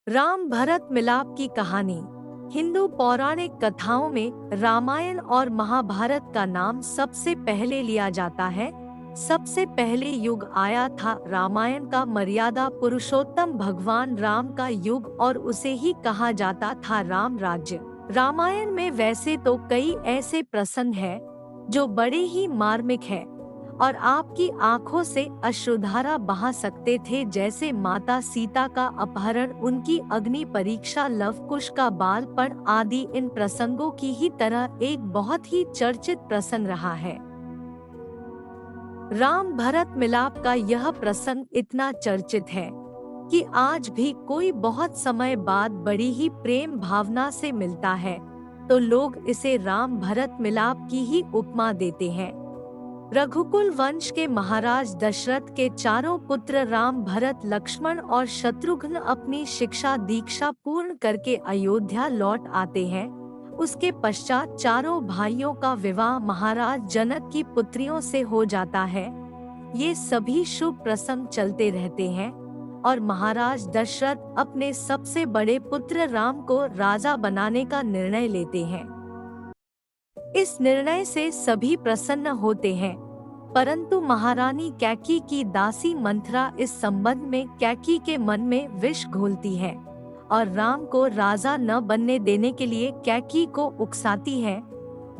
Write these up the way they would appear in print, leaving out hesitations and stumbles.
राम भरत मिलाप की कहानी। हिंदू पौराणिक कथाओं में रामायण और महाभारत का नाम सबसे पहले लिया जाता है। सबसे पहले युग आया था रामायण का, मर्यादा पुरुषोत्तम भगवान राम का युग, और उसे ही कहा जाता था राम राज्य। रामायण में वैसे तो कई ऐसे प्रसंग हैं जो बड़े ही मार्मिक हैं और आपकी आंखों से अश्रुधारा बहा सकते थे, जैसे माता सीता का अपहरण, उनकी अग्नि परीक्षा, लवकुश का बालपन आदि। इन प्रसंगों की ही तरह एक बहुत ही चर्चित प्रसंग रहा है राम भरत मिलाप का। यह प्रसंग इतना चर्चित है कि आज भी कोई बहुत समय बाद बड़ी ही प्रेम भावना से मिलता है तो लोग इसे राम भरत मिलाप की ही उपमा देते हैं। रघुकुल वंश के महाराज दशरथ के चारों पुत्र राम, भरत, लक्ष्मण और शत्रुघ्न अपनी शिक्षा दीक्षा पूर्ण करके अयोध्या लौट आते हैं। उसके पश्चात चारों भाइयों का विवाह महाराज जनक की पुत्रियों से हो जाता है। ये सभी शुभ प्रसंग चलते रहते हैं और महाराज दशरथ अपने सबसे बड़े पुत्र राम को राजा बनाने का निर्णय लेते हैं। इस निर्णय से सभी प्रसन्न होते हैं, परंतु महारानी कैकेयी की दासी मंथरा इस संबंध में कैकेयी के मन में विष घोलती है और राम को राजा न बनने देने के लिए कैकेयी को उकसाती है।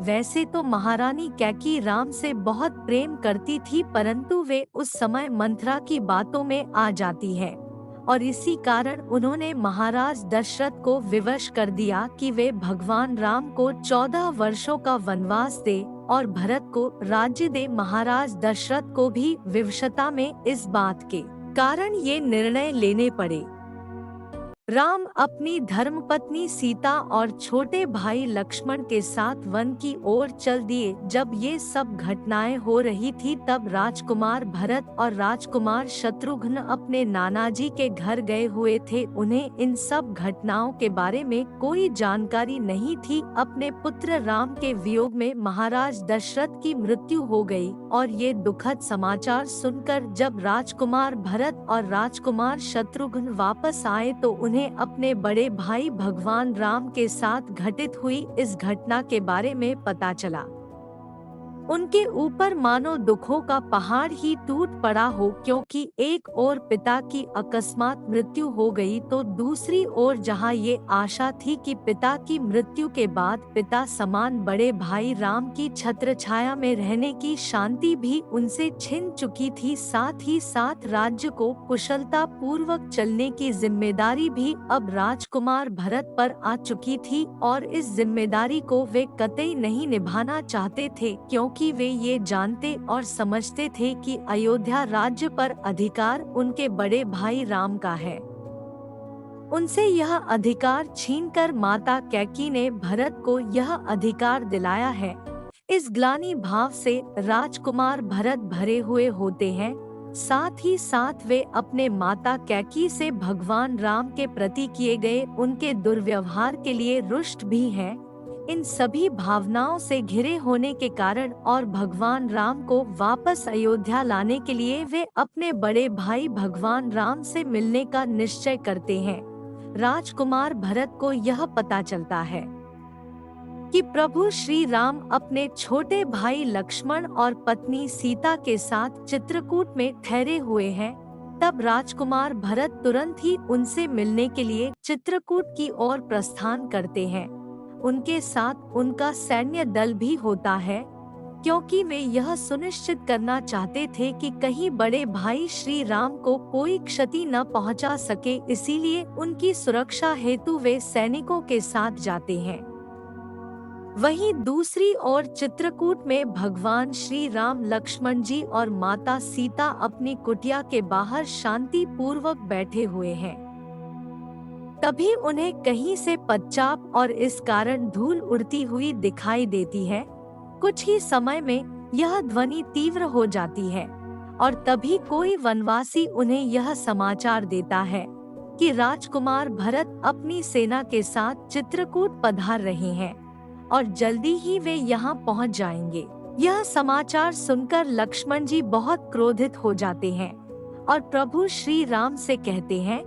वैसे तो महारानी कैकेयी राम से बहुत प्रेम करती थी, परंतु वे उस समय मंथरा की बातों में आ जाती है और इसी कारण उन्होंने महाराज दशरथ को विवश कर दिया कि वे भगवान राम को 14 वर्षों का वनवास दे और भरत को राज्य दे। महाराज दशरथ को भी विवशता में इस बात के कारण ये निर्णय लेने पड़े। राम अपनी धर्मपत्नी सीता और छोटे भाई लक्ष्मण के साथ वन की ओर चल दिए। जब ये सब घटनाएं हो रही थी तब राजकुमार भरत और राजकुमार शत्रुघ्न अपने नानाजी के घर गए हुए थे। उन्हें इन सब घटनाओं के बारे में कोई जानकारी नहीं थी। अपने पुत्र राम के वियोग में महाराज दशरथ की मृत्यु हो गई और ये दुखद समाचार सुनकर जब राजकुमार भरत और राजकुमार शत्रुघ्न वापस आए तो उन्हें अपने बड़े भाई भगवान राम के साथ घटित हुई इस घटना के बारे में पता चला। उनके ऊपर मानो दुखों का पहाड़ ही टूट पड़ा हो, क्योंकि एक ओर पिता की अकस्मात मृत्यु हो गई तो दूसरी ओर जहां ये आशा थी कि पिता की मृत्यु के बाद पिता समान बड़े भाई राम की छत्र छाया में रहने की शांति भी उनसे छिन चुकी थी, साथ ही साथ राज्य को कुशलता पूर्वक चलने की जिम्मेदारी भी अब राजकुमार भरत पर आ चुकी थी और इस जिम्मेदारी को वे कतई नहीं निभाना चाहते थे, क्योंकि वे ये जानते और समझते थे कि अयोध्या राज्य पर अधिकार उनके बड़े भाई राम का है। उनसे यह अधिकार छीनकर माता कैकेयी ने भरत को यह अधिकार दिलाया है। इस ग्लानि भाव से राजकुमार भरत भरे हुए होते हैं। साथ ही साथ वे अपने माता कैकेयी से भगवान राम के प्रति किए गए उनके दुर्व्यवहार के लिए रुष्ट भी हैं। इन सभी भावनाओं से घिरे होने के कारण और भगवान राम को वापस अयोध्या लाने के लिए वे अपने बड़े भाई भगवान राम से मिलने का निश्चय करते हैं। राजकुमार भरत को यह पता चलता है कि प्रभु श्री राम अपने छोटे भाई लक्ष्मण और पत्नी सीता के साथ चित्रकूट में ठहरे हुए हैं। तब राजकुमार भरत तुरंत ही उनसे मिलने के लिए चित्रकूट की ओर प्रस्थान करते हैं। उनके साथ उनका सैन्य दल भी होता है, क्योंकि वे यह सुनिश्चित करना चाहते थे कि कहीं बड़े भाई श्री राम को कोई क्षति न पहुंचा सके, इसीलिए उनकी सुरक्षा हेतु वे सैनिकों के साथ जाते हैं। वहीं दूसरी ओर चित्रकूट में भगवान श्री राम, लक्ष्मण जी और माता सीता अपनी कुटिया के बाहर शांति पूर्वक बैठे हुए हैं। तभी उन्हें कहीं से पदचाप और इस कारण धूल उड़ती हुई दिखाई देती है। कुछ ही समय में यह ध्वनि तीव्र हो जाती है और तभी कोई वनवासी उन्हें यह समाचार देता है कि राजकुमार भरत अपनी सेना के साथ चित्रकूट पधार रहे हैं और जल्दी ही वे यहाँ पहुँच जाएंगे। यह समाचार सुनकर लक्ष्मण जी बहुत क्रोधित हो जाते हैं और प्रभु श्री राम से कहते हैं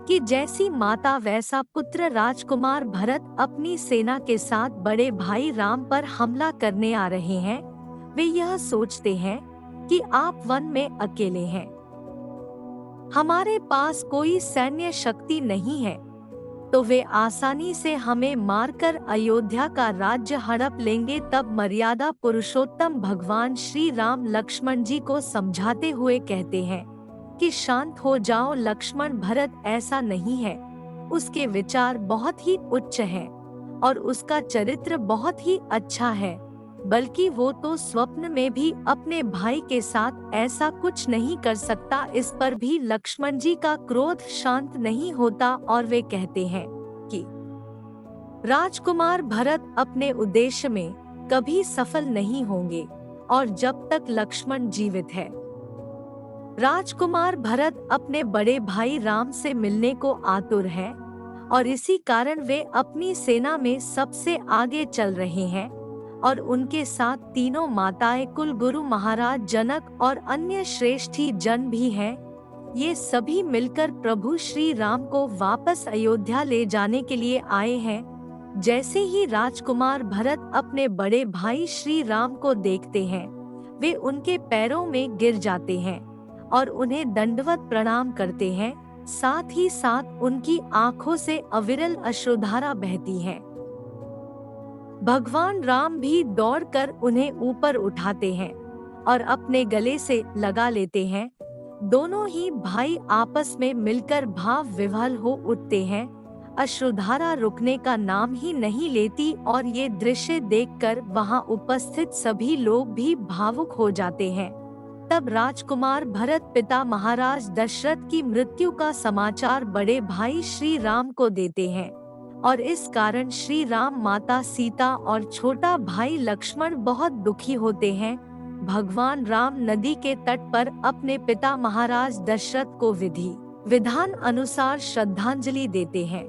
कि जैसी माता वैसा पुत्र राजकुमार भरत अपनी सेना के साथ बड़े भाई राम पर हमला करने आ रहे हैं। वे यह सोचते हैं कि आप वन में अकेले हैं, हमारे पास कोई सैन्य शक्ति नहीं है, तो वे आसानी से हमें मारकर अयोध्या का राज्य हड़प लेंगे। तब मर्यादा पुरुषोत्तम भगवान श्री राम लक्ष्मण जी को समझाते हुए कहते हैं कि शांत हो जाओ लक्ष्मण, भरत ऐसा नहीं है। उसके विचार बहुत ही उच्च हैं और उसका चरित्र बहुत ही अच्छा है, बल्कि वो तो स्वप्न में भी अपने भाई के साथ ऐसा कुछ नहीं कर सकता। इस पर भी लक्ष्मण जी का क्रोध शांत नहीं होता और वे कहते हैं कि राजकुमार भरत अपने उद्देश्य में कभी सफल नहीं होंगे और जब तक लक्ष्मण जीवित है। राजकुमार भरत अपने बड़े भाई राम से मिलने को आतुर है और इसी कारण वे अपनी सेना में सबसे आगे चल रहे हैं और उनके साथ तीनों माताएं, कुल गुरु महाराज जनक और अन्य श्रेष्ठी जन भी हैं। ये सभी मिलकर प्रभु श्री राम को वापस अयोध्या ले जाने के लिए आए हैं। जैसे ही राजकुमार भरत अपने बड़े भाई श्री राम को देखते हैं, वे उनके पैरों में गिर जाते हैं और उन्हें दंडवत प्रणाम करते हैं। साथ ही साथ उनकी आंखों से अविरल अश्रुधारा बहती है। भगवान राम भी दौड़कर उन्हें ऊपर उठाते हैं और अपने गले से लगा लेते हैं। दोनों ही भाई आपस में मिलकर भाव विह्वल हो उठते हैं। अश्रुधारा रुकने का नाम ही नहीं लेती और ये दृश्य देखकर वहां उपस्थित सभी लोग भी भावुक हो जाते हैं। तब राजकुमार भरत पिता महाराज दशरथ की मृत्यु का समाचार बड़े भाई श्री राम को देते हैं और इस कारण श्री राम, माता सीता और छोटा भाई लक्ष्मण बहुत दुखी होते हैं। भगवान राम नदी के तट पर अपने पिता महाराज दशरथ को विधि विधान अनुसार श्रद्धांजलि देते हैं।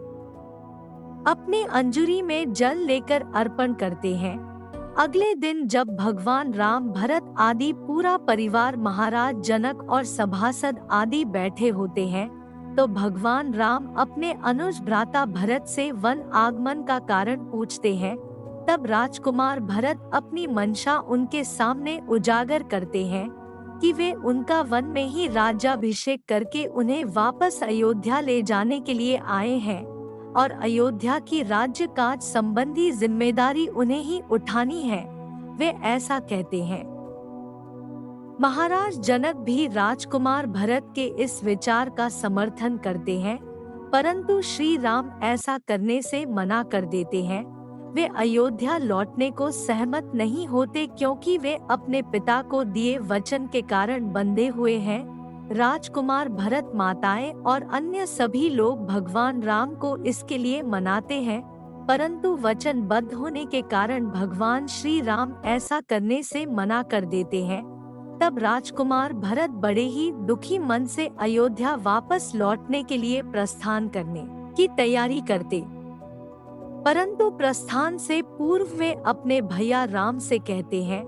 अपने अंजूरी में जल लेकर अर्पण करते हैं। अगले दिन जब भगवान राम, भरत आदि पूरा परिवार, महाराज जनक और सभासद आदि बैठे होते हैं, तो भगवान राम अपने अनुज भ्राता भरत से वन आगमन का कारण पूछते हैं। तब राजकुमार भरत अपनी मंशा उनके सामने उजागर करते हैं कि वे उनका वन में ही राज्याभिषेक करके उन्हें वापस अयोध्या ले जाने के लिए आए हैं और अयोध्या की राज्य काज संबंधी जिम्मेदारी उन्हें ही उठानी है। वे ऐसा कहते हैं। महाराज जनक भी राजकुमार भरत के इस विचार का समर्थन करते हैं, परंतु श्री राम ऐसा करने से मना कर देते हैं। वे अयोध्या लौटने को सहमत नहीं होते क्योंकि वे अपने पिता को दिए वचन के कारण बंधे हुए हैं। राजकुमार भरत, माताएं और अन्य सभी लोग भगवान राम को इसके लिए मनाते हैं, परंतु वचनबद्ध होने के कारण भगवान श्री राम ऐसा करने से मना कर देते हैं। तब राजकुमार भरत बड़े ही दुखी मन से अयोध्या वापस लौटने के लिए प्रस्थान करने की तैयारी करते, परंतु प्रस्थान से पूर्व वे अपने भैया राम से कहते हैं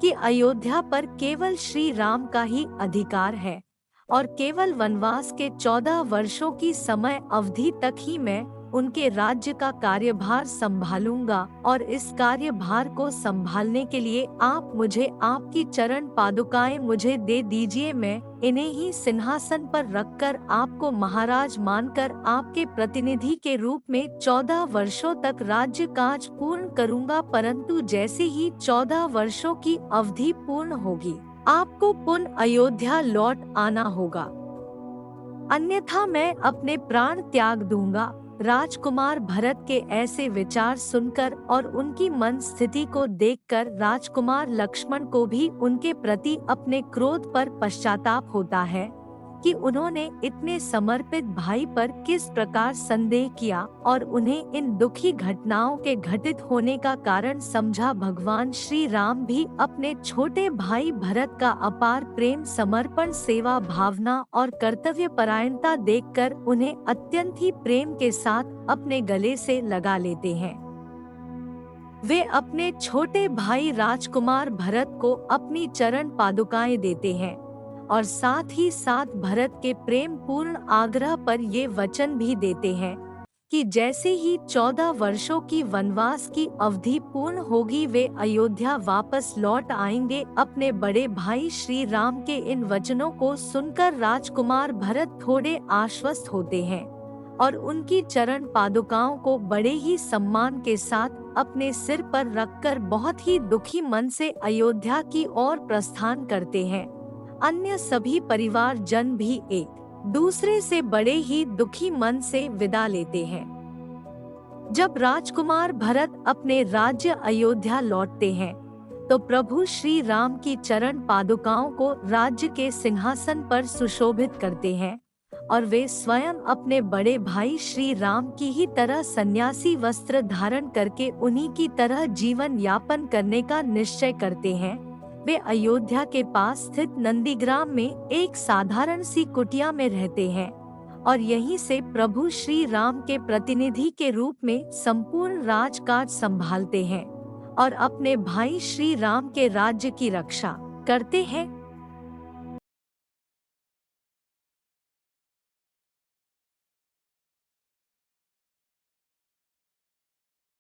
कि अयोध्या पर केवल श्री राम का ही अधिकार है और केवल वनवास के 14 वर्षों की समय अवधि तक ही मैं उनके राज्य का कार्यभार संभालूंगा और इस कार्यभार को संभालने के लिए आप मुझे आपकी चरण पादुकाएं मुझे दे दीजिए। मैं इन्हें ही सिंहासन पर रखकर आपको महाराज मानकर आपके प्रतिनिधि के रूप में 14 वर्षों तक राज्य काज पूर्ण करूंगा, परंतु जैसे ही 14 वर्षों की अवधि पूर्ण होगी आपको पुनः अयोध्या लौट आना होगा, अन्यथा मैं अपने प्राण त्याग दूंगा। राजकुमार भरत के ऐसे विचार सुनकर और उनकी मन स्थिति को देखकर राजकुमार लक्ष्मण को भी उनके प्रति अपने क्रोध पर पश्चाताप होता है कि उन्होंने इतने समर्पित भाई पर किस प्रकार संदेह किया और उन्हें इन दुखी घटनाओं के घटित होने का कारण समझा। भगवान श्री राम भी अपने छोटे भाई भरत का अपार प्रेम, समर्पण, सेवा भावना और कर्तव्य परायणता देखकर उन्हें अत्यंत ही प्रेम के साथ अपने गले से लगा लेते हैं। वे अपने छोटे भाई राजकुमार भरत को अपनी चरण पादुकाएं देते हैं और साथ ही साथ भरत के प्रेम पूर्ण आग्रह पर ये वचन भी देते हैं कि जैसे ही 14 वर्षों की वनवास की अवधि पूर्ण होगी वे अयोध्या वापस लौट आएंगे। अपने बड़े भाई श्री राम के इन वचनों को सुनकर राजकुमार भरत थोड़े आश्वस्त होते हैं और उनकी चरण पादुकाओं को बड़े ही सम्मान के साथ अपने सिर पर रखकर बहुत ही दुखी मन से अयोध्या की ओर प्रस्थान करते हैं। अन्य सभी परिवार जन भी एक दूसरे से बड़े ही दुखी मन से विदा लेते हैं। जब राजकुमार भरत अपने राज्य अयोध्या लौटते हैं तो प्रभु श्री राम की चरण पादुकाओं को राज्य के सिंहासन पर सुशोभित करते हैं और वे स्वयं अपने बड़े भाई श्री राम की ही तरह सन्यासी वस्त्र धारण करके उन्हीं की तरह जीवन यापन करने का निश्चय करते हैं। वे अयोध्या के पास स्थित नंदीग्राम में एक साधारण सी कुटिया में रहते हैं और यहीं से प्रभु श्री राम के प्रतिनिधि के रूप में संपूर्ण राजकाज संभालते हैं और अपने भाई श्री राम के राज्य की रक्षा करते हैं।